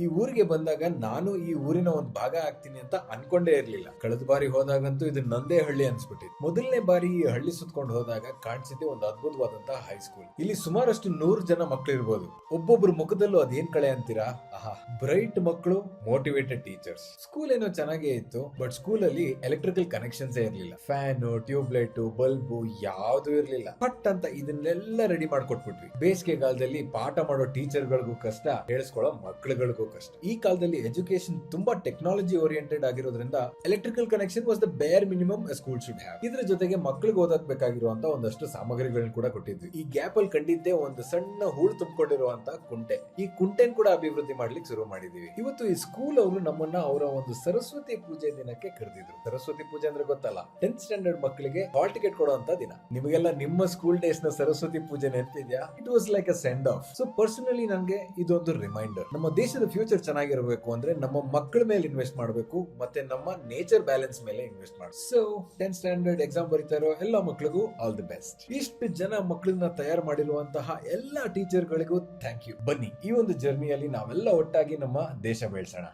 ಈ ಊರಿಗೆ ಬಂದಾಗ ನಾನು ಈ ಊರಿನ ಒಂದು ಭಾಗ ಆಗ್ತೀನಿ ಅಂತ ಅನ್ಕೊಂಡೇ ಇರ್ಲಿಲ್ಲ. ಕಳೆದ ಬಾರಿ ಹೋದಾಗಂತೂ ಇದು ನಂದೇ ಹಳ್ಳಿ ಅನ್ಸ್ಬಿಟ್ಟಿತ್ತು. ಮೊದಲನೇ ಬಾರಿ ಈ ಹಳ್ಳಿ ಸುತ್ಕೊಂಡು ಹೋದಾಗ ಕಾಣಿಸಿದ್ದೆ ಒಂದು ಅದ್ಭುತವಾದಂತಹ ಹೈಸ್ಕೂಲ್. ಇಲ್ಲಿ ಸುಮಾರಷ್ಟು 100 ಜನ ಮಕ್ಕಳು ಇರ್ಬೋದು. ಒಬ್ಬೊಬ್ರು ಮುಖದಲ್ಲೂ ಅದೇನ್ ಕಳೆ ಅಂತೀರಾ, ಆಹಾ, ಬ್ರೈಟ್ ಮಕ್ಕಳು, ಮೋಟಿವೇಟೆಡ್ ಟೀಚರ್ಸ್. ಸ್ಕೂಲ್ ಏನೋ ಚೆನ್ನಾಗೇ ಇತ್ತು, ಬಟ್ ಸ್ಕೂಲ್ ಅಲ್ಲಿ ಎಲೆಕ್ಟ್ರಿಕಲ್ ಕನೆಕ್ಷನ್ಸ್ ಇರ್ಲಿಲ್ಲ. ಫ್ಯಾನ್, ಟ್ಯೂಬ್ ಲೈಟ್, ಬಲ್ಬು ಯಾವ್ದು ಇರ್ಲಿಲ್ಲ. ಪಟ್ ಅಂತ ಇದನ್ನೆಲ್ಲ ರೆಡಿ ಮಾಡ್ಕೊಟ್ಬಿಟ್ವಿ. ಬೇಸಿಗೆಗಾಲದಲ್ಲಿ ಪಾಠ ಮಾಡೋ ಟೀಚರ್ ಗಳಿಗೂ ಕಷ್ಟ, ಹೇಳಿಸ್ಕೊಳ್ಳೋ ಮಕ್ಕಳುಗಳಿಗೂ ಕಷ್ಟ. ಈ ಕಾಲದಲ್ಲಿ ಎಜುಕೇಶನ್ ತುಂಬಾ ಟೆಕ್ನಾಲಜಿ ಓರಿಯೆಂಟೆಡ್ ಆಗಿರೋದ್ರಿಂದ ಎಲೆಕ್ಟ್ರಿಕಲ್ ಕನೆಕ್ಷನ್ ವಾಸ್ ದ ಬೇರ್ minimum A school should have. ಇದ್ರ ಜೊತೆಗೆ ಮಕ್ಕಳಿಗೆ ಓದಕ್ ಬೇಕಾಗಿರುವಂತ ಒಂದಷ್ಟು ಸಾಮಗ್ರಿಗಳನ್ನ ಕೂಡ ಕೊಟ್ಟಿದ್ವಿ. ಈ ಗ್ಯಾಪ್ ಅಲ್ಲಿ ಕಂಡಿದ್ದೆ ಒಂದು ಸಣ್ಣ ಹೂಳು ತುಂಬಿಕೊಂಡಿರುವಂತ ಕುಂಟೆ. ಈ ಕುಂಟೆನ್ ಕೂಡ ಅಭಿವೃದ್ಧಿ ಮಾಡ್ಲಿಕ್ಕೆ ಶುರು ಮಾಡಿದೀವಿ. ಇವತ್ತು ಈ ಸ್ಕೂಲ್ ಅವರು ನಮ್ಮನ್ನ ಅವರ ಒಂದು ಸರಸ್ವತಿ ಪೂಜೆ ದಿನಕ್ಕೆ ಕರೆದಿದ್ರು. ಸರಸ್ವತಿ ಪೂಜೆ ಅಂದ್ರೆ ಗೊತ್ತಲ್ಲ, 10th ಸ್ಟ್ಯಾಂಡರ್ಡ್ ಮಕ್ಕಳಿಗೆ ಹಾಲ್ ಟಿಕೆಟ್ ಕೊಡುವಂತ ದಿನ. ನಿಮಗೆಲ್ಲ ನಿಮ್ಮ ಸ್ಕೂಲ್ ಡೇಸ್ ನ ಸರಸ್ವತಿ ಪೂಜೆ ನೆನಪಿದ್ಯಾ? It was like a send off. So personally ನನಗೆ ಇದೊಂದು ರಿಮೈಂಡರ್. ನಮ್ಮ ದೇಶದ ಫ್ಯೂಚರ್ ಚೆನ್ನಾಗಿರಬೇಕು ಅಂದ್ರೆ ನಮ್ಮ ಮಕ್ಕಳ ಮೇಲೆ ಇನ್ವೆಸ್ಟ್ ಮಾಡಬೇಕು, ಮತ್ತೆ ನಮ್ಮ ನೇಚರ್ ಬ್ಯಾಲೆನ್ಸ್ ಮೇಲೆ ಇನ್ವೆಸ್ಟ್ ಮಾಡಬೇಕು. ಸೊ 10th ಸ್ಟ್ಯಾಂಡರ್ಡ್ ಎಕ್ಸಾಮ್ ಬರೀತಾ ಇರೋ ಎಲ್ಲ ಮಕ್ಕಳಿಗೂ ಆಲ್ ದಿ ಬೆಸ್ಟ್. ಇಷ್ಟು ಜನ ಮಕ್ಕಳನ್ನ ತಯಾರು ಮಾಡಿರುವಂತಹ ಎಲ್ಲ ಟೀಚರ್ ಗಳಿಗೂ ಥ್ಯಾಂಕ್ ಯು. ಬನ್ನಿ ಈ ಒಂದು ಜರ್ನಿಯಲ್ಲಿ ನಾವೆಲ್ಲ ಒಟ್ಟಾಗಿ ನಮ್ಮ ದೇಶ ಬೆಳೆಸೋಣ.